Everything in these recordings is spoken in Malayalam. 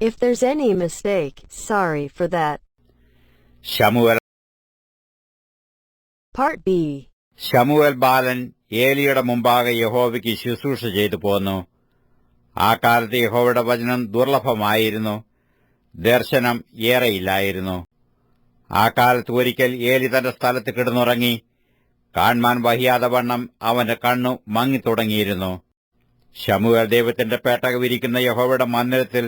If there's any mistake, sorry for that. Samuel Part B. ശമൂവേൽ ബാലൻ ഏലിയുടെ മുമ്പാകെ യഹോവയ്ക്ക് ശുശ്രൂഷ ചെയ്തു പോന്നു. ആ കാലത്ത് യഹോവയുടെ വചനം ദുർലഭമായിരുന്നു, ദർശനം ഏറെയില്ലായിരുന്നു. ആ കാലത്ത് ഒരിക്കൽ ഏലി തന്റെ സ്ഥലത്ത് കിടന്നുറങ്ങി. കാൺമാൻ വഹിയാതെ വണ്ണം അവന്റെ കണ്ണു മങ്ങിത്തുടങ്ങിയിരുന്നു. ശമൂവേൽ ദൈവത്തിന്റെ പേട്ടകം ഇരിക്കുന്ന യഹോവയുടെ മന്ദിരത്തിൽ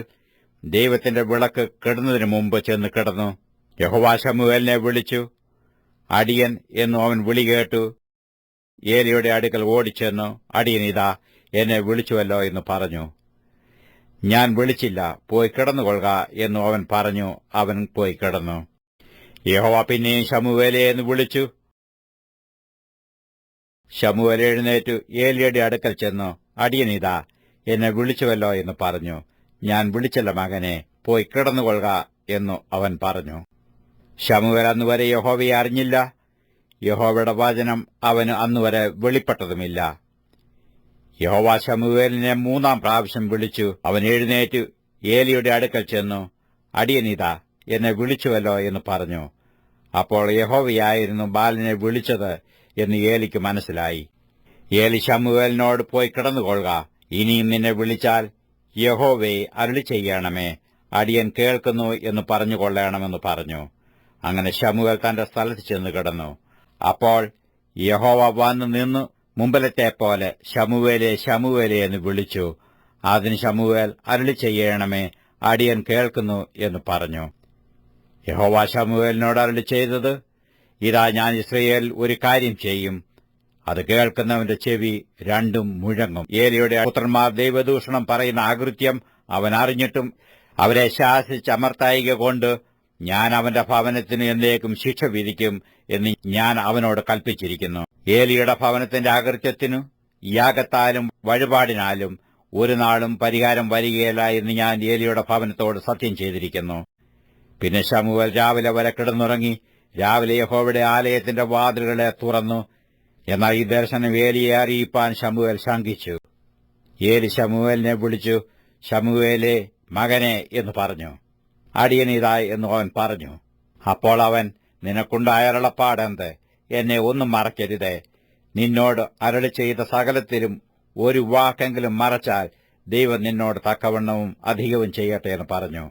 ദൈവത്തിന്റെ വിളക്ക് കെടുന്നതിനു മുമ്പ് ചെന്ന് കിടന്നു. യഹോവ ശമൂവേലിനെ വിളിച്ചു. അടിയൻ എന്നു അവൻ വിളി കേട്ടു. ഏലിയുടെ അടുക്കൽ ഓടിച്ചെന്നു, അടിയൻ ഇതാ എന്നെ വിളിച്ചുവല്ലോ എന്ന് പറഞ്ഞു. ഞാൻ വിളിച്ചില്ല, പോയി കിടന്നുകൊള്ളുക എന്നു അവൻ പറഞ്ഞു. അവൻ പോയി കിടന്നു. യഹോവ പിന്നെയും ശമൂവേലേ എന്ന് വിളിച്ചു. ശമൂവേൽ എഴുന്നേറ്റു ഏലിയുടെ അടുക്കൽ ചെന്നു, അടിയൻ ഇതാ എന്നെ വിളിച്ചുവല്ലോ എന്ന് പറഞ്ഞു. ഞാൻ വിളിച്ചല്ല മകനെ, പോയി കിടന്നുകൊള്ളുക എന്നു അവൻ പറഞ്ഞു. ശമൂവേൽ അന്നുവരെ യഹോവയെ അറിഞ്ഞില്ല. യഹോവയുടെ വചനം അവന് അന്നുവരെ വെളിപ്പെട്ടതുമില്ല. യഹോവ ശമൂവേലിനെ 3-ാം പ്രാവശ്യം വിളിച്ചു. അവൻ എഴുന്നേറ്റു ഏലിയുടെ അടുക്കൽ ചെന്നു, അടിയനിതാ എന്നെ വിളിച്ചുവല്ലോ എന്ന് പറഞ്ഞു. അപ്പോൾ യഹോവയായിരുന്നു ബാലനെ വിളിച്ചത് എന്ന് ഏലിക്ക് മനസ്സിലായി. ഏലി ശമൂവേലിനോട്, പോയി കിടന്നുകൊള്ളുക, ഇനിയും നിന്നെ വിളിച്ചാൽ യഹോവയെ അരുളി ചെയ്യണമേ, അടിയൻ കേൾക്കുന്നു എന്ന് പറഞ്ഞുകൊള്ളണമെന്ന് പറഞ്ഞു. അങ്ങനെ ശമൂവേൽ തന്റെ സ്ഥലത്ത് ചെന്ന് കിടന്നു. അപ്പോൾ യഹോവ വന്നു നിന്നു മുമ്പിലത്തെപ്പോലെ ശമൂവേലേ ശമൂവേലേ എന്ന് വിളിച്ചു. അതിന് ശമൂവേൽ, അരുളി ചെയ്യണമേ, അടിയൻ കേൾക്കുന്നു എന്ന് പറഞ്ഞു. യഹോവ ശമൂവേലിനോട് അരുളി ചെയ്തത്, ഇതാ ഞാൻ ഇസ്രായേലിൽ ഒരു കാര്യം ചെയ്യും, അത് കേൾക്കുന്നവന്റെ ചെവി രണ്ടും മുഴങ്ങും. ഏലിയുടെ പുത്രന്മാർ ദൈവദൂഷണം പറയുന്ന അകൃത്യം അവൻ അറിഞ്ഞിട്ടും അവരെ ശാസിച്ചമർത്തായിക കൊണ്ട് ഞാൻ അവന്റെ ഭവനത്തിന് എന്നേക്കും ശിക്ഷ വിധിക്കും എന്ന് ഞാൻ അവനോട് കൽപ്പിച്ചിരിക്കുന്നു. ഏലിയുടെ ഭവനത്തിന്റെ അകൃത്യത്തിനു യാഗത്താലും വഴിപാടിനാലും ഒരു നാളും പരിഹാരം വരികയില്ല എന്ന് ഞാൻ ഏലിയുടെ ഭവനത്തോട് സത്യം ചെയ്തിരിക്കുന്നു. പിന്നെ ശമൂവേൽ രാവിലെ വരെ കിടന്നുറങ്ങി. രാവിലെ യഹോവയുടെ ആലയത്തിന്റെ വാതിലുകളെ തുറന്നു. എന്നാൽ ഈ ദർശനം ഏലിയെ അറിയിപ്പാൻ ശമൂവേൽ ശങ്കിച്ചു. ഏലി ശമൂവേലിനെ വിളിച്ചു. ശമൂവേലേ മകനെ എന്ന് പറഞ്ഞു. അടിയനിതാ എന്ന് അവൻ പറഞ്ഞു. അപ്പോൾ അവൻ, നിനക്കുണ്ടായ അരുളപ്പാടെന്ത്? എന്നെ ഒന്നും മറക്കരുതേ. നിന്നോട് അരുളി ചെയ്ത സകലത്തിലും ഒരു വാക്കെങ്കിലും മറച്ചാൽ ദൈവം നിന്നോട് തക്കവണ്ണവും അധികവും ചെയ്യട്ടെ എന്ന് പറഞ്ഞു.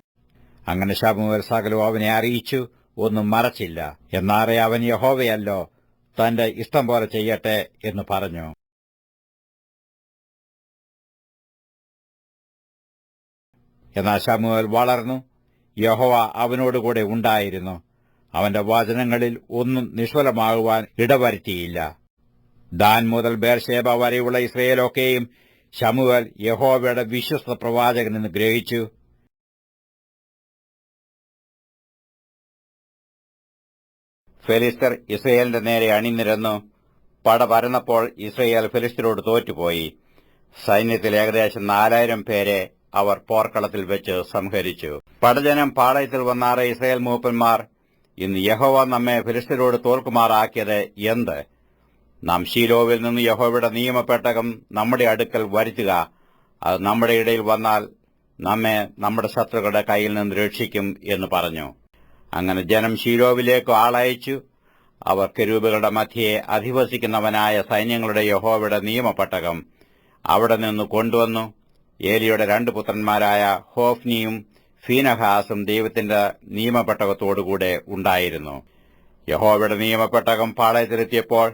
അങ്ങനെ ശമൂവേൽ സകലവും അവനെ അറിയിച്ചു, ഒന്നും മറച്ചില്ല. എന്നാറെ അവൻ യഹോവയല്ലോ, തന്റെ ഇഷ്ടം പോലെ ചെയ്യട്ടെ എന്ന് പറഞ്ഞു. എന്നാൽ ശമൂവേൽ വളർന്നു. യഹോവ അവനോടുകൂടെ ഉണ്ടായിരുന്നു. അവന്റെ വചനങ്ങളിൽ ഒന്നും നിഷ്ഫലമാകുവാൻ ഇടവരുത്തിയില്ല. ദാൻ മുതൽ ബേർശേബ വരെയുള്ള ഇസ്രായേലൊക്കെയും ശമൂവേൽ യഹോവയുടെ വിശ്വസ്ത പ്രവാചകനെന്ന് ഗ്രഹിച്ചു. ഫെലിസ്തർ ഇസ്രായേലിന്റെ നേരെ അണിനിരന്നു. പട പരന്നപ്പോൾ ഇസ്രായേൽ ഫെലിസ്തരോട് തോറ്റുപോയി. സൈന്യത്തിൽ ഏകദേശം 4000 പേരെ അവർ പോർക്കളത്തിൽ വെച്ച് സംഹരിച്ചു. പടജനം പാളയത്തിൽ വന്നാറ് ഇസ്രായേൽ മൂപ്പന്മാർ, ഇന്ന് യഹോവ നമ്മെ ഫെലിസ്തരോട് തോൽക്കുമാറാക്കിയത് എന്ത്? നാം ശീലോവിൽ നിന്ന് യഹോവയുടെ നിയമപ്പെട്ടകം നമ്മുടെ അടുക്കൽ വരുത്തുക. അത് നമ്മുടെ ഇടയിൽ വന്നാൽ നമ്മെ നമ്മുടെ ശത്രുക്കളുടെ കയ്യിൽ നിന്ന് രക്ഷിക്കും എന്ന് പറഞ്ഞു. അങ്ങനെ ജനം ശീലോവിലേക്ക് ആളയച്ചു. അവർ കെരൂബുകളുടെ മധ്യയെ അധിവസിക്കുന്നവനായ സൈന്യങ്ങളുടെ യഹോവയുടെ നിയമപ്പെട്ടകം അവിടെ നിന്ന് കൊണ്ടുവന്നു. ഏലിയുടെ 2 പുത്രന്മാരായ ഹോഫ്നിയും ഫീനഹാസും ദൈവത്തിന്റെ നിയമപ്പെട്ടകത്തോടുകൂടെ ഉണ്ടായിരുന്നു. യഹോവയുടെ നിയമപ്പെട്ടകം പാളയത്തിലെത്തിയപ്പോൾ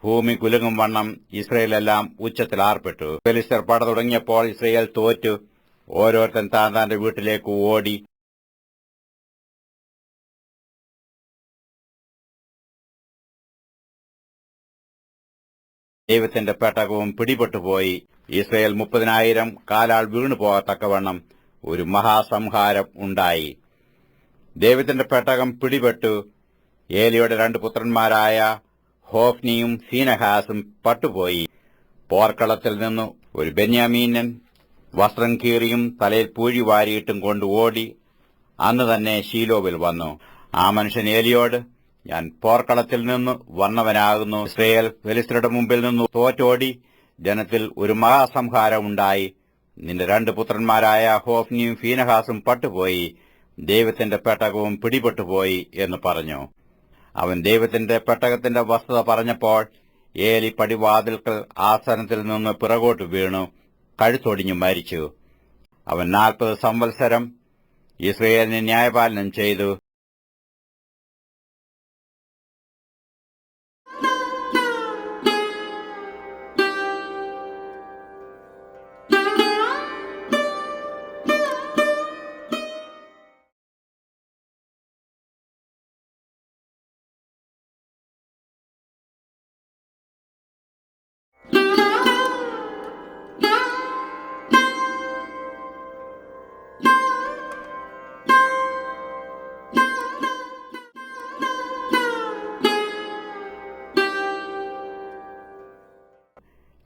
ഭൂമി കുലുങ്ങും വണ്ണം ഇസ്രയേലെല്ലാം ഉച്ചത്തിൽ ആർപ്പെട്ടു. ഫെലിസ്തർ പട തുടങ്ങിയപ്പോൾ ഇസ്രയേൽ തോറ്റു. ഓരോരുത്തൻ താൻ തന്റെ വീട്ടിലേക്ക് ഓടി. ദൈവത്തിന്റെ പെട്ടകവും പിടിപെട്ടുപോയി. ഇസ്രയേൽ 30,000 കാലാൾ വീണുപോകത്തക്കവണ്ണം ഒരു മഹാസംഹാരം ഉണ്ടായി. ദൈവത്തിന്റെ പെട്ടകം പിടിപെട്ടു. ഏലിയുടെ 2 പുത്രന്മാരായ ഹോഫ്നിയും ഫീനഹാസും പട്ടുപോയി. പോർക്കളത്തിൽ നിന്നു ഒരു ബെന്യാമീനൻ വസ്ത്രം കീറിയും തലയിൽ പൂഴി വാരിയിട്ടും കൊണ്ട് ഓടി അന്ന് തന്നെ ശീലോവിൽ വന്നു. ആ മനുഷ്യൻ ഏലിയോട്, ഞാൻ പോർക്കളത്തിൽ നിന്ന് വന്നവനാകുന്നു. ഇസ്രായേൽ ഫെലിസ്ത്യരുടെ മുമ്പിൽ നിന്ന് തോറ്റോടി. ജനത്തിൽ ഒരു മഹാസംഹാരം ഉണ്ടായി. നിന്റെ 2 പുത്രന്മാരായ ഹോഫ്നിയും ഫീനഹാസും പട്ടുപോയി, ദൈവത്തിന്റെ പെട്ടകവും പിടിപെട്ടുപോയി എന്ന് പറഞ്ഞു. അവൻ ദൈവത്തിന്റെ പെട്ടകത്തിന്റെ വസ്തുത പറഞ്ഞപ്പോൾ ഏലി പടിവാതിൽക്കൽ ആസനത്തിൽ നിന്ന് പിറകോട്ട് വീണു കഴുത്തൊടിഞ്ഞു മരിച്ചു. അവൻ 40 സംവത്സരം ഇസ്രയേലിനെ ന്യായപാലനം ചെയ്തു.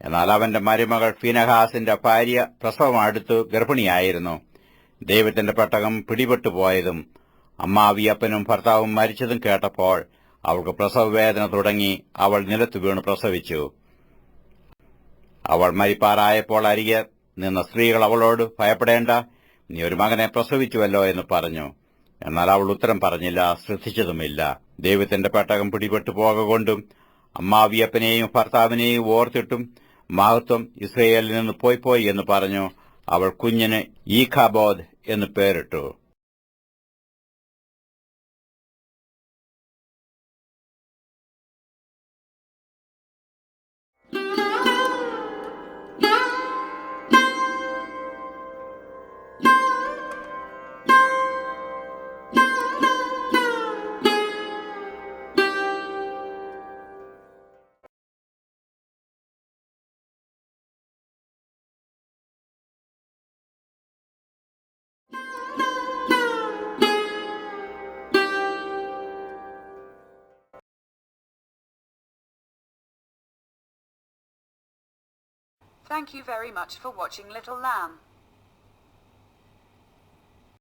എന്നാൽ അവന്റെ മരുമകൾ ഫീനഹാസിന്റെ ഭാര്യ പ്രസവം അടുത്തു ഗർഭിണിയായിരുന്നു. ദൈവത്തിന്റെ പെട്ടകം പിടിപെട്ടുപോയതും അമ്മാവിയപ്പനും ഭർത്താവും മരിച്ചതും കേട്ടപ്പോൾ അവൾക്ക് പ്രസവവേദന തുടങ്ങി. അവൾ നിലത്തു വീണു പ്രസവിച്ചു. അവൾ മരിപ്പാറായപ്പോൾ അരികെ നിന്ന സ്ത്രീകൾ അവളോട്, ഭയപ്പെടേണ്ട, നീ ഒരു മകനെ പ്രസവിച്ചുവല്ലോ എന്ന് പറഞ്ഞു. എന്നാൽ അവൾ ഉത്തരം പറഞ്ഞില്ല, ശ്രദ്ധിച്ചതുമില്ല. ദൈവത്തിന്റെ പെട്ടകം പിടിപെട്ടു പോകൊണ്ടും അമ്മാവിയപ്പനെയും ഭർത്താവിനെയും ഓർത്തിട്ടും മഹത്വം ഇസ്രയേലിൽ നിന്ന് പോയി എന്ന് പറഞ്ഞു. അവൾ കുഞ്ഞിന് ഈഖാബോദ് എന്ന് പേരിട്ടു. Thank you very much for watching Little Lamb.